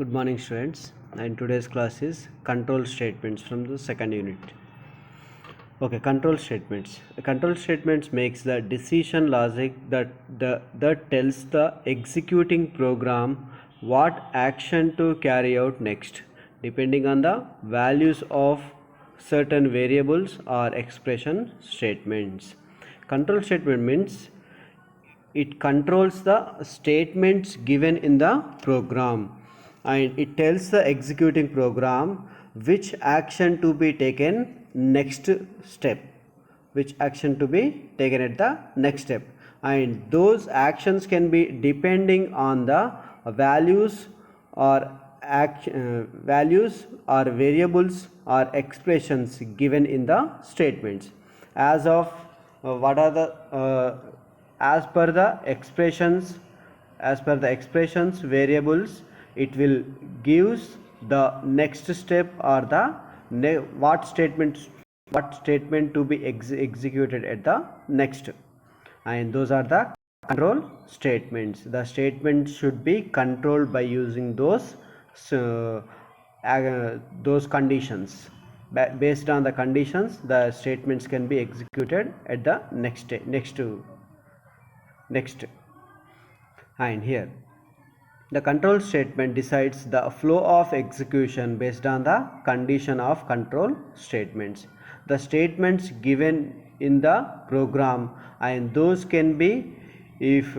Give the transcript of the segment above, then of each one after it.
Good morning, students. And today's class is control statements from the second unit. Okay, control statements. Control statements makes the decision logic that tells the executing program what action to carry out next, depending on the values of certain variables or expression statements. Control statement means it controls the statements given in the program, and it tells the executing program which action to be taken next step, which action to be taken at the next step, and those actions can be depending on the values or values or variables or expressions given in the statements. As of what are the as per the expressions variables, it will gives the next step or the what statement to be executed at the next, and those are the control statements. The statement should be controlled by using those conditions. Based on the conditions, the statements can be executed at the next. And here the control statement decides the flow of execution based on the condition of control statements. The statements given in the program, and those can be if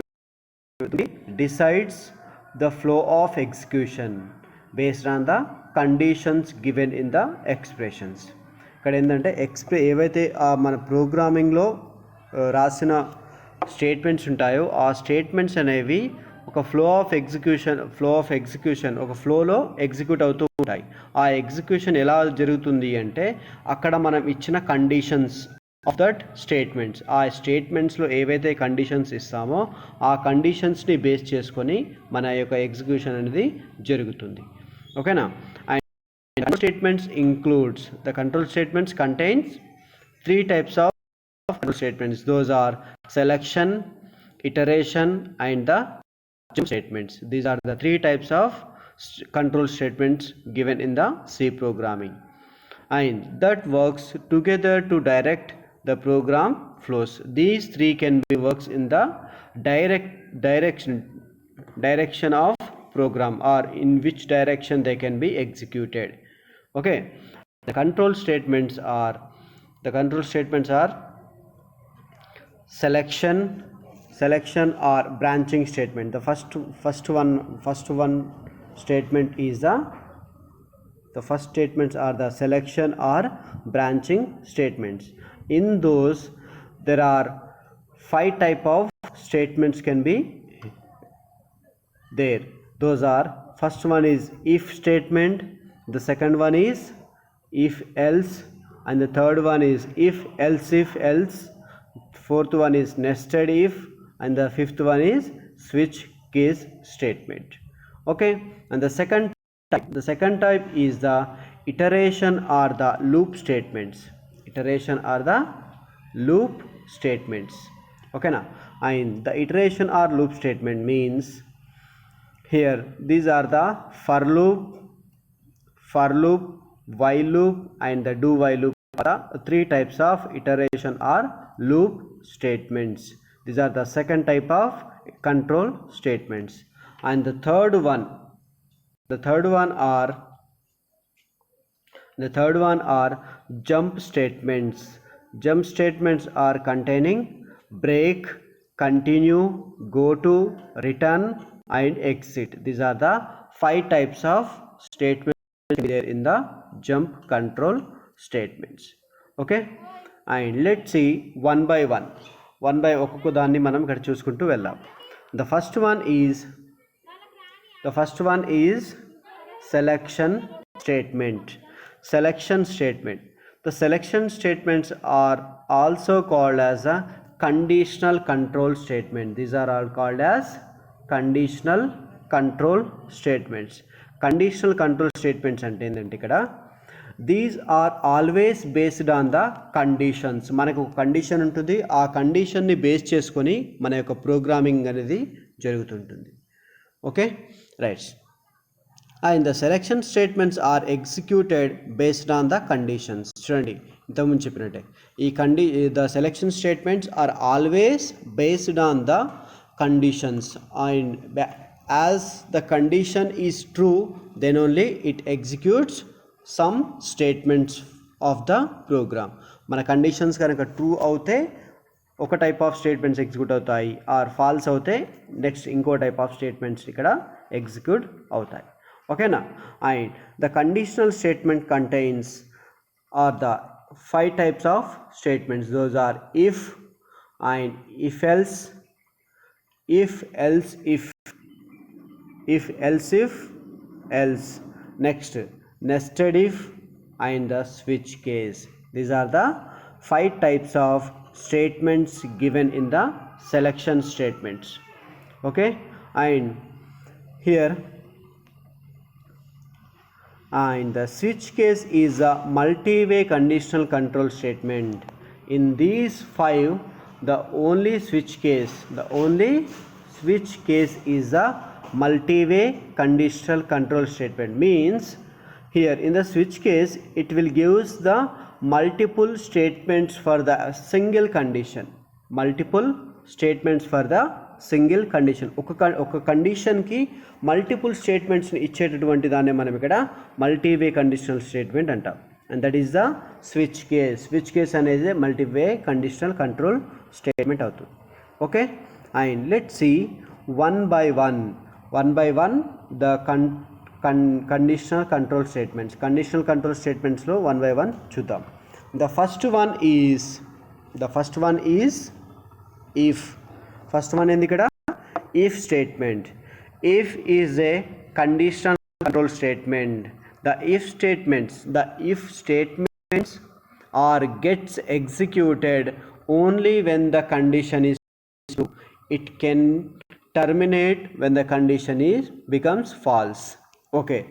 decides the flow of execution based on the conditions given in the expressions. ఇక్కడ ఏంటంటే ఏవైతే మన ప్రోగ్రామింగ్లో రాసిన statements ఉంటాయో ఆ statements అనేవి ఒక flow of execution ఒక ఫ్లోలో ఎగ్జిక్యూట్ అవుతూ ఉంటాయి. ఆ ఎగ్జిక్యూషన్ ఎలా జరుగుతుంది అంటే అక్కడ మనం ఇచ్చిన కండిషన్స్ ఆఫ్ దట్ స్టేట్మెంట్స్, ఆ స్టేట్మెంట్స్లో ఏవైతే కండిషన్స్ ఇస్తామో ఆ కండిషన్స్ని బేస్ చేసుకొని మన యొక్క ఎగ్జిక్యూషన్ అనేది జరుగుతుంది. ఓకేనా? And control statements includes the control statements contains three types of control statements. Those are selection, iteration, and the jump statements. These are the three types of control statements given in the C programming, and that works together to direct the program flows. These three can be works in the direction of program, or in which direction they can be executed. Okay, the control statements are selection or branching statement. The first one statement is the first statements are the selection or branching statements. In those there are 5 type of statements can be there. Those are, first one is if statement, the second one is if else, and the third one is if else, fourth one is nested if, and the fifth one is switch case statement. Okay, and the second type is the iteration or the loop statements. Okay now, and the iteration or loop statement means here these are the for loop, while loop, and the do while loop are the 3 types of iteration or loop statements. These are the second type of control statements. And the third one are jump statements. Jump statements are containing break, continue, go to, return, and exit. These are the 5 types of statements there in the jump control statements. Okay, and let's see one by ఒక్కొక్క దాన్ని మనం ఇక్కడ చూసుకుంటూ వెళ్దాం. The first one is selection statement. The selection statements are also called as a conditional control statement. These are all called as conditional control statements. Conditional control statements అంటే ఏంటంటే ఇక్కడ these are always based on the conditions. మనకు ఒక condition ఉంటుంది, ఆ కండిషన్ని base చేసుకొని మన యొక్క ప్రోగ్రామింగ్ అనేది జరుగుతుంటుంది. Okay, right. and the selection statements are executed based on the conditions. చూడండి ఇంతకుముందు చెప్పినట్టే the selection statements are always based on the conditions, and as the condition is true then only it executes some statements of the program. మన conditions కనుక true అవుతే ఒక type of statements execute అవుతాయి, or false అవుతే next ఇంకో type of statements ఇక్కడ execute అవుతాయి. ఓకేనా? And the conditional statement contains are the 5 types of statements. Those are if and if else, if else if else if else, next nested if and the switch case. These are the 5 types of statements given in the selection statements. Okay, and here and the switch case is a multi-way conditional control statement. In these 5, the only switch case is a multi-way conditional control statement. Means here in the switch case it will gives the multiple statements for the single condition, ఒక కండిషన్కి multiple స్టేట్మెంట్స్ని ఇచ్చేటటువంటి దాన్ని మనం ఇక్కడ multiway conditional statement అంటాం. And that is the switch case అనేది multiway conditional control statement అవుతుంది. Okay, and let's see one by one the conditional control స్టేట్మెంట్స్లో one by one చూద్దాం. The first one is if. First one ఏంది ఇక్కడ? if statement. If is a conditional control statement. The if statements are gets executed only when the condition is true. It can terminate when the condition becomes false. Okay,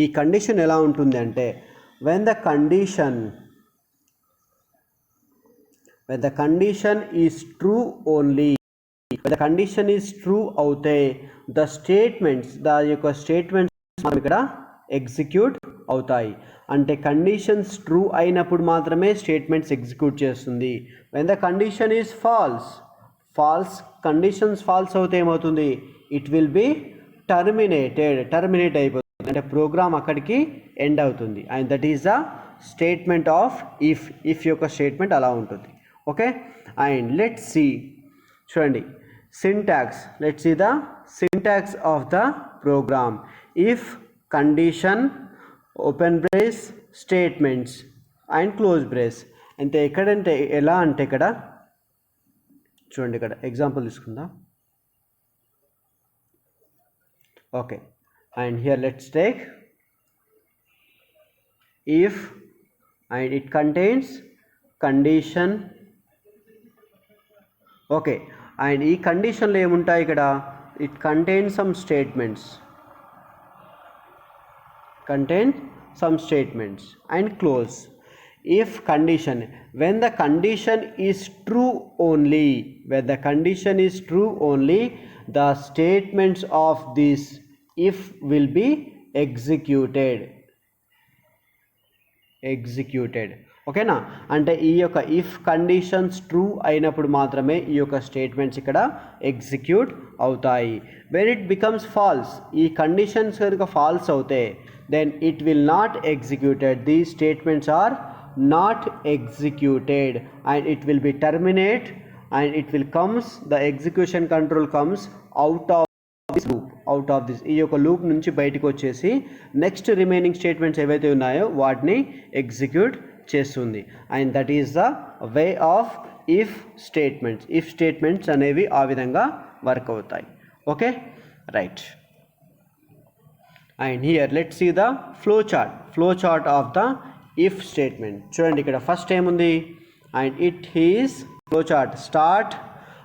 ఈ condition ఎలా ఉంటుంది అంటే when the condition is true only, the condition is true అవుతే the statements మనం ఇక్కడ execute అవుతాయి. అంటే conditions true అయినప్పుడు మాత్రమే స్టేట్మెంట్స్ ఎగ్జిక్యూట్ చేస్తుంది. when the condition is conditions false అవుతే ఏమవుతుంది? ఇట్ విల్ బి టర్మినేట్ అయిపోతుంది, అంటే ప్రోగ్రామ్ అక్కడికి ఎండ్ అవుతుంది. And that is the statement of if యొక్క స్టేట్మెంట్ అలా ఉంటుంది. ఓకే, అండ్ లెట్స్ సీ, చూడండి let's see the syntax of the program. If condition open brace statements and close brace. అంటే ఎక్కడంటే ఎలా అంటే ఇక్కడ చూడండి, ఇక్కడ ఎగ్జాంపుల్ తీసుకుందాం. Okay, and here let's take if and it contains condition. Okay, and ఈ కండిషన్లో ఏముంటాయి ఇక్కడ? It contains some statements and close. If condition, when the condition is true only, the statements of this if will be executed. ఓకేనా? అంటే ఈ యొక్క if conditions true అయినప్పుడు మాత్రమే ఈ యొక్క స్టేట్మెంట్స్ ఇక్కడ ఎగ్జిక్యూట్ అవుతాయి. వెన్ ఇట్ బికమ్స్ ఫాల్స్, ఈ కండిషన్స్ కనుక ఫాల్స్ అవుతే then it will not executed. These statements are not executed and it will be terminate and it will comes the execution control comes out of this. ఈ యొక్క loop నుంచి బయటకు వచ్చేసి next remaining statements ఏవైతే ఉన్నాయో వాటిని execute చేస్తుంది. And that is the way of if statements అనేవి ఆ విధంగా వర్క్ అవుతాయి. Okay, right. And here let's see the flow chart of the if statement. చూడండి ఇక్కడ ఫస్ట్ ఏముంది? And it is flow chart start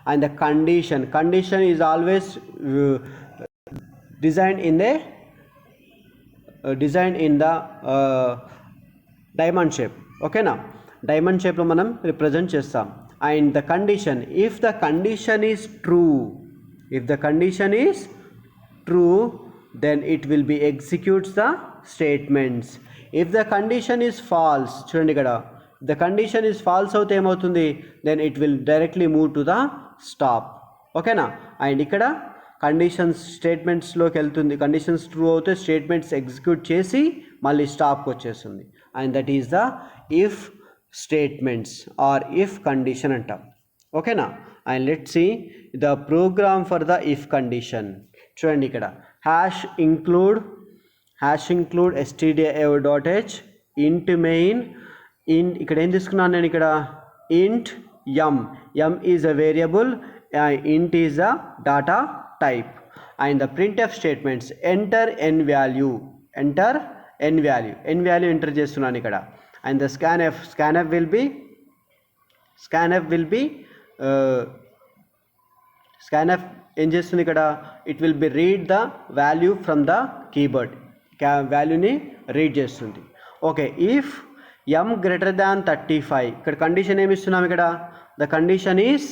and the condition is always designed in the diamond shape. Okay, now diamond shape lo manam represent chestam. And the condition, if the condition is true, then it will be executes the statements. If the condition is false, చూడండి ఇక్కడ the condition is false అవుతే ఏమవుతుంది, then it will directly move to the stop. ఓకేనా? And ఇక్కడ conditions స్టేట్మెంట్స్లోకి వెళ్తుంది. Conditions true అవుతే statements execute చేసి మళ్ళీ స్టాప్కి వచ్చేస్తుంది. And that is the if statements or if condition అంటాం. ఓకేనా? And let's see the program for the if condition. చూడండి ఇక్కడ include stdio.h int main int ఇక్కడ ఏం తీసుకున్నాను నేను ఇక్కడ int m is a variable, int is a data type. And the printf statements enter n value enter enter చేస్తున్నాను ఇక్కడ. And the scanf will be scanf ఏం చేస్తుంది ఇక్కడ, it will B read the value from the keyboard, వాల్యూని read చేస్తుంది. Okay, if m greater than 35, ఇక్కడ condition ఏమి ఇస్తున్నాం ఇక్కడ, the condition is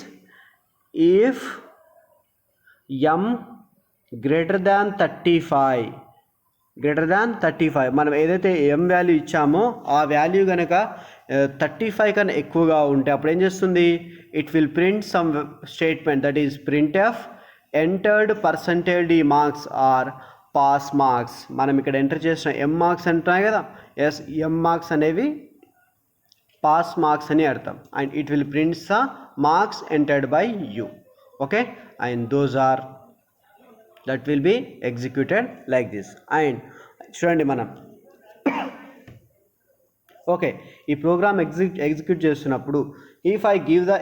if m greater than 35 మనం ఏదైతే m వాల్యూ ఇచ్చామో ఆ వాల్యూ కనుక 35 కన్నా ఎక్కువగా ఉంటే అప్పుడు ఏం చేస్తుంది, it will print some statement that is printf entered percentage d marks or pass marks. మనం ఇక్కడ ఎంటర్ చేసిన m మార్క్స్ అంటున్నాయి కదా, ఎస్ m మార్క్స్ అనేవి పాస్ మార్క్స్ అని అర్థం. And it will prints the marks entered by you. Okay, and those are that will be executed like this. And చూడండి మనం ఓకే ఈ ప్రోగ్రామ్ ఎగ్జిక్యూట్ చేస్తున్నప్పుడు if I give the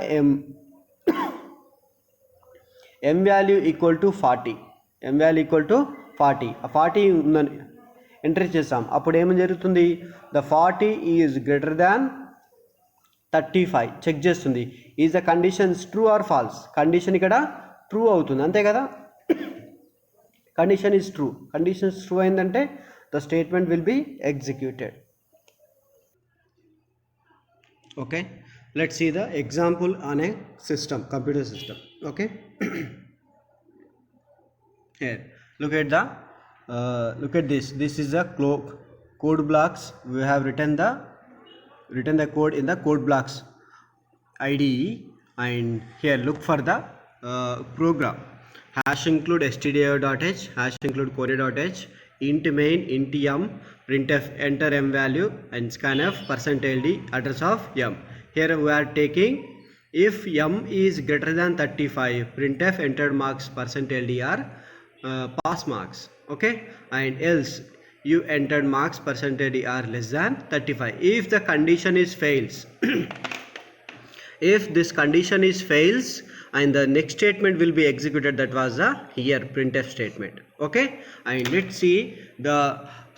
m value equal to 40 ఉందని enter చేసాం, అప్పుడు ఏమని జరుగుతుంది, the 40 is greater than 35 check చేస్తుంది, is the conditions true or false. Condition ఇక్కడ ట్రూ అవుతుంది, అంతే కదా, condition is true. Conditions true అయిందంటే the statement will be executed. Okay, let's see the example on a system, computer system. Okay, here look at this is the code blocks. We have written the code in the code blocks IDE. And here look for the program #include stdio.h #include code.h int main int m printf enter m value and scanf %d address of m. Here we are taking if m is greater than 35, printf entered marks %ld are pass marks. Okay, and else you entered marks %d are less than 35. If the condition is fails if this condition is fails, and the next statement will be executed, that was the here printf statement. Okay, and let's see the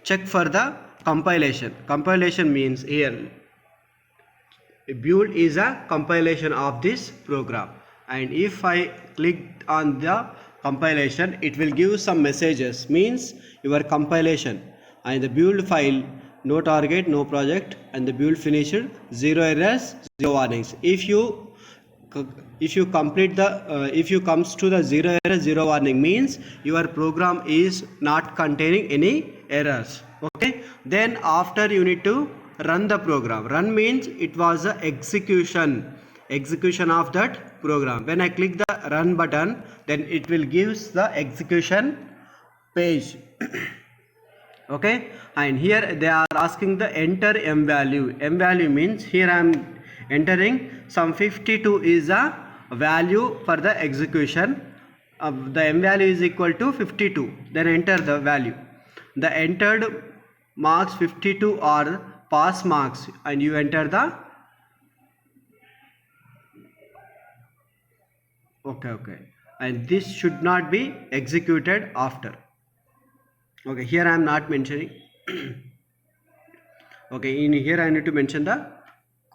check for the compilation means here build is a compilation of this program. And if I click on the compilation, it will give some messages, means your compilation and the build file, no target, no project, and the build finished, 0 errors, 0 warnings. If you complete the if you comes to the 0 error 0 warning, means your program is not containing any errors. Okay, then after you need to run the program. Run means it was the execution of that program. When I click the run button, then it will gives the execution page. Okay, and here they are asking the enter m value. M value means here I am entering some 52 is a value for the execution. The m value is equal to 52, then enter the value. The entered marks 52 are pass marks, and you enter the okay, and this should not be executed after. Okay, here I am not mentioning okay, in here I need to mention the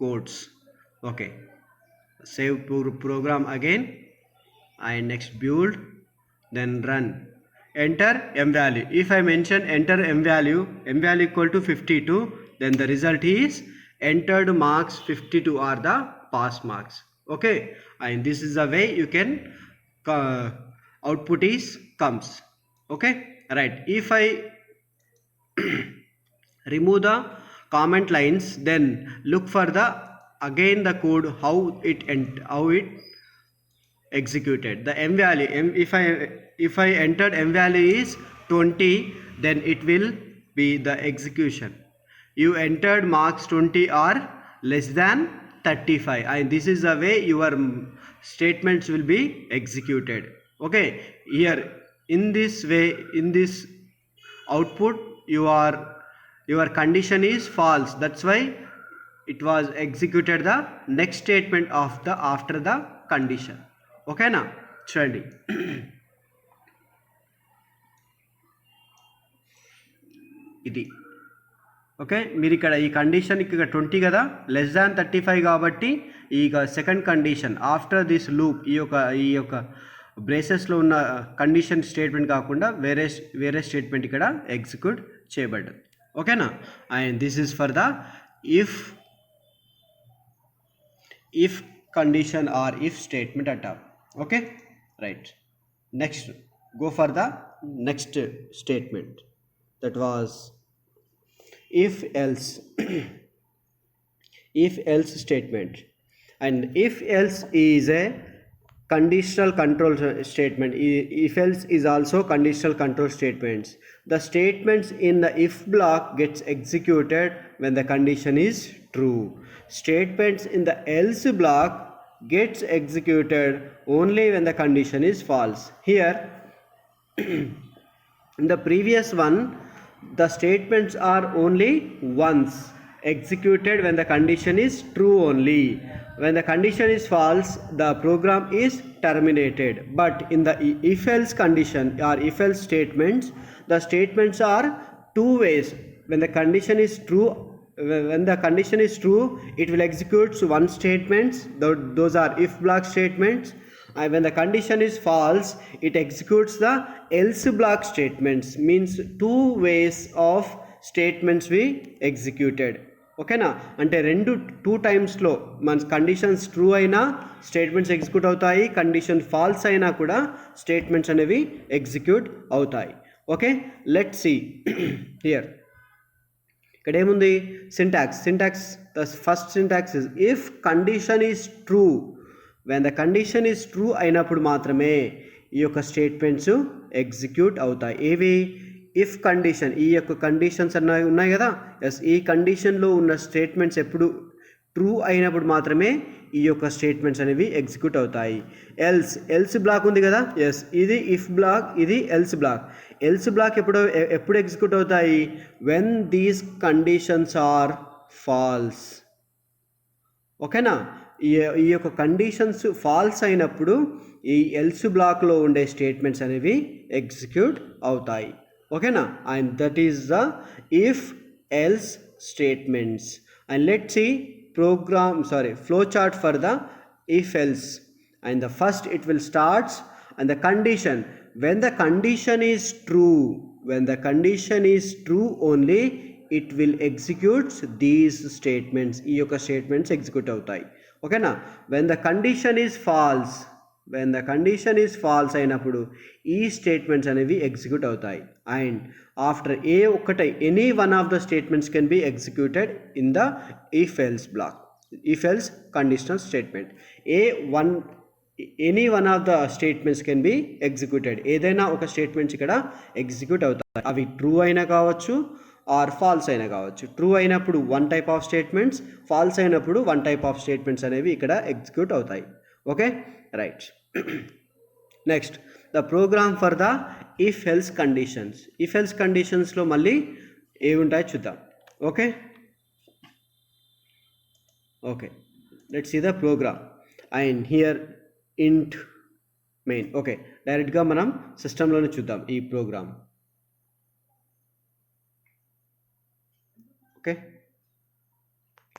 codes. Okay, save program again, and next build, then run, enter m value. If I mention enter m value equal to 52, then the result is entered marks 52 are the pass marks. Okay, and this is the way you can output is comes. Okay, right, if I remove the comment lines, then look for the again the code how it executed the m value. If I entered m value is 20, then it will be the execution. You entered marks 20 or less than 35, and this is the way your statements will be executed. Okay, here in this way, in this output, your condition is false, that's why it was executed the next statement of the after the condition. Okay na, చూడండి. ఇది okay, మీరు ఇక్కడ ఈ condition ఇక్కడ 20 కదా, less than 35 కాబట్టి ఈ second condition after this loop ఈ యొక్క బ్రేసెస్లో ఉన్న కండిషన్ స్టేట్మెంట్ కాకుండా వేరే స్టేట్మెంట్ ఇక్కడ ఎగ్జిక్యూట్ చేయబడ్డది. ఓకేనా, and this is for the if condition or if statement అంటారు. Okay, right. Next go for the next statement, that was if else if else statement. And if else is a conditional control statement. If else is also conditional control statements. The statements in the if block gets executed when the condition is true. Statements in the else block gets executed only when the condition is false. Here in the previous one, the statements are only once executed when the condition is true only. When the condition is false, the program is terminated. But in the if else condition or if else statements, the statements are two ways. When the condition is true, it will execute one statements, those are if block statements. And when the condition is false, it executes the else block statements, means two ways of statements we executed. ఓకేనా, అంటే two టైమ్స్లో మన conditions true అయినా statements execute అవుతాయి, condition false అయినా కూడా statements అనేవి execute అవుతాయి. Okay, let see here. ఇక్కడ ఏముంది, syntax the first syntax is if condition is true. When the condition is true అయినప్పుడు మాత్రమే ఈ యొక్క స్టేట్మెంట్స్ ఎగ్జిక్యూట్ అవుతాయి. ఏవి, ఇఫ్ కండిషన్, ఈ యొక్క కండిషన్స్ అన్నవి ఉన్నాయి కదా, ఎస్, ఈ కండిషన్లో ఉన్న స్టేట్మెంట్స్ ఎప్పుడు ట్రూ అయినప్పుడు మాత్రమే ఈ యొక్క స్టేట్మెంట్స్ అనేవి ఎగ్జిక్యూట్ అవుతాయి. ఎల్స్ బ్లాక్ ఉంది కదా, ఎస్, ఇది ఇఫ్ బ్లాక్, ఇది ఎల్స్ బ్లాక్ ఎప్పుడు ఎగ్జిక్యూట్ అవుతాయి, when these conditions are false. ఓకేనా, ఈ యొక్క కండిషన్స్ ఫాల్స్ అయినప్పుడు ఈ ఎల్స్ బ్లాక్లో ఉండే స్టేట్మెంట్స్ అనేవి ఎగ్జిక్యూట్ అవుతాయి. ఓకేనా, and that is the if else statements. And let's see flow chart for the if else. And the first it will starts and the condition, when the condition is true only it will execute these statements. ఈ యొక్క statements execute అవుతాయి. ఓకేనా, when the condition is false అయినప్పుడు ఈ statements అనేవి execute అవుతాయి. And after any one of the statements can be executed in the if else block, if else conditional statement. Any one of the statements can be executed. ఏదైనా ఒక statements ఇక్కడ execute అవుతాయి. అవి true అయినా కావచ్చు are falls అయినా కావచ్చు. True అయినప్పుడు one type of statements, false అయినప్పుడు వన్ టైప్ ఆఫ్ స్టేట్మెంట్స్ అనేవి ఇక్కడ ఎగ్జిక్యూట్ అవుతాయి. Okay, right. Next the program for the if else conditions. If else కండిషన్స్లో మళ్ళీ ఏమి ఉంటాయో చూద్దాం. Okay, let's see the program. And here int main. Okay, డైరెక్ట్గా మనం సిస్టంలోనే చూద్దాం ఈ program. Okay,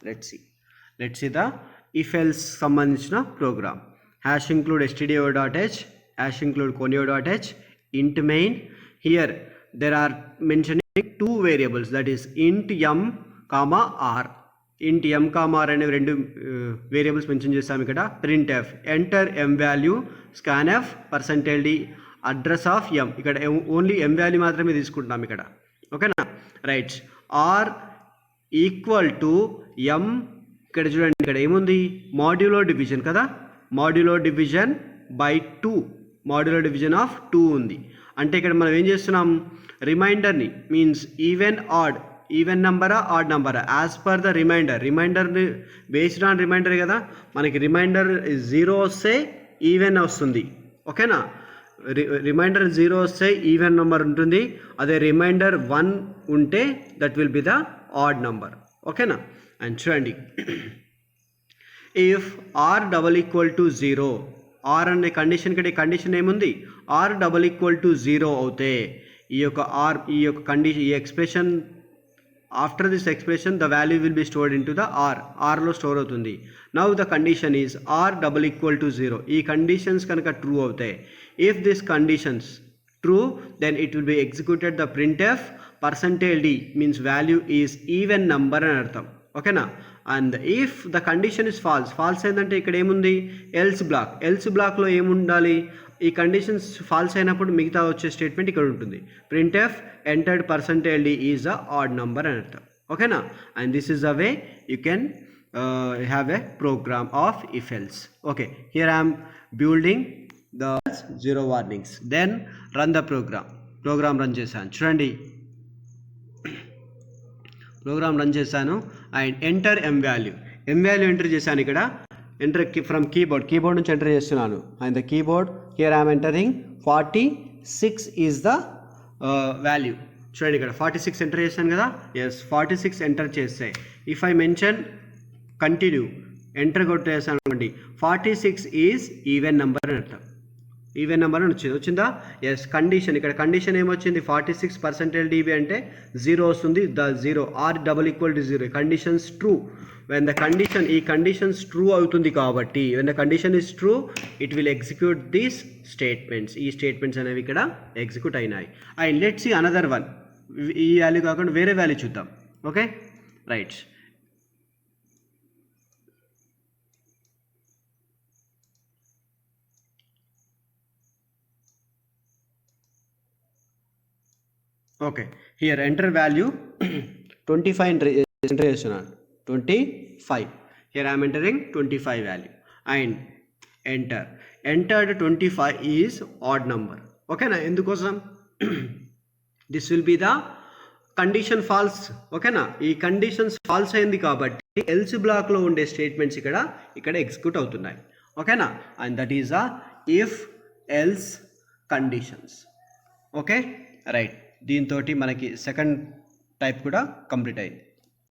let's see the if else సంబంధించిన program. hash include stdio.h, hash include conio.h, int main. Here there are mentioning two variables, that is int m comma r. int m comma r అనే రెండు variables mention చేస్తాము ఇక్కడ. printf, enter m value, scanf, %d address of m, ఇక్కడ only m value మాత్రమే తీసుకుంటున్నాం ఇక్కడ. ఓకేనా, right. R equal to m, ఇక్కడ చూడండి ఇక్కడ ఏముంది, మాడ్యులో డివిజన్ కదా, modulo division by 2, modulo division of 2 ఉంది. అంటే ఇక్కడ మనం ఏం చేస్తున్నాం, రిమైండర్ని మీన్స్ ఈవెన్ నెంబరా ఆడ్ నెంబరా యాజ్ పర్ ద రిమైండర్ని బేస్డ్ ఆన్ రిమైండర్ కదా, మనకి రిమైండర్ 0 వస్తే ఈవెన్ వస్తుంది. ఓకేనా, రిమైండర్ 0 వస్తే ఈవెన్ నెంబర్ ఉంటుంది, అదే రిమైండర్ 1 ఉంటే that will be the odd number. ఓకేనా, అండ్ చూడండి, if r double equal to 0, r అనే కండిషన్ కంటే కండిషన్ ఏముంది, ఆర్ డబల్ ఈక్వల్ టు 0 అవుతే ఈ యొక్క కండిషన్, ఈ expression, after this expression the value will be stored into the ఆర్లో స్టోర్ అవుతుంది. Now the condition is r double equal to 0. ఈ కండిషన్స్ కనుక ట్రూ అవుతాయి, if this conditions true then it will be executed the printf %d means value is even number అని అర్థం. ఓకేనా, and if the condition is false ఏంటంటే ఇక్కడ ఏముంది, else బ్లాక్లో ఏముండాలి, ఈ కండిషన్స్ ఫాల్స్ అయినప్పుడు మిగతా వచ్చే స్టేట్మెంట్ ఇక్కడ ఉంటుంది, printf entered %d is a odd number అని అర్థం. ఓకేనా, and this is a way you can have a program of if else. Okay, here I'm building the 0 warnings, then run the program run చేశాను. చూడండి, program run చేశాను and enter ఎం value enter చేశాను. ఇక్కడ enter from keyboard నుంచి enter చేస్తున్నాను. And the keyboard here I'm entering 46 is the value. చూడండి ఇక్కడ 46 ఎంటర్ చేశాను కదా, ఎస్ 46 ఎంటర్ చేస్తే if I mention continue enter కొట్టేసాను అనుకోండి, 46 ఈజ్ ఈవెన్ నెంబర్ అని అర్థం. ఈవెన్ నెంబర్ అని వచ్చిందా, ఎస్. కండిషన్, ఇక్కడ కండిషన్ ఏమొచ్చింది, 46%db అంటే 0 వస్తుంది, the 0 or double equal to 0, condition's true. When the condition, ఈ కండిషన్స్ ట్రూ అవుతుంది కాబట్టి, when the condition is true it will execute these statements. ఈ స్టేట్మెంట్స్ అనేవి ఇక్కడ ఎగ్జిక్యూట్ అయినాయి. And let's see another one, ఈ వాల్యూ కాకుండా వేరే వాల్యూ చూద్దాం. Okay, right. Okay, here enter value 25 enter చేస్తున్నాను, 25. Here I'm entering 25 value and entered 25 is odd number. ఓకేనా, ఎందుకోసం, this will be the condition false. ఓకేనా, ఈ కండిషన్స్ ఫాల్స్ అయింది కాబట్టి ఎల్స్ బ్లాక్లో ఉండే స్టేట్మెంట్స్ ఇక్కడ ఎగ్జిక్యూట్ అవుతున్నాయి. ఓకేనా, and that is the if else conditions. Okay, right. దీంతో మనకి సెకండ్ టైప్ కూడా కంప్లీట్ అయింది.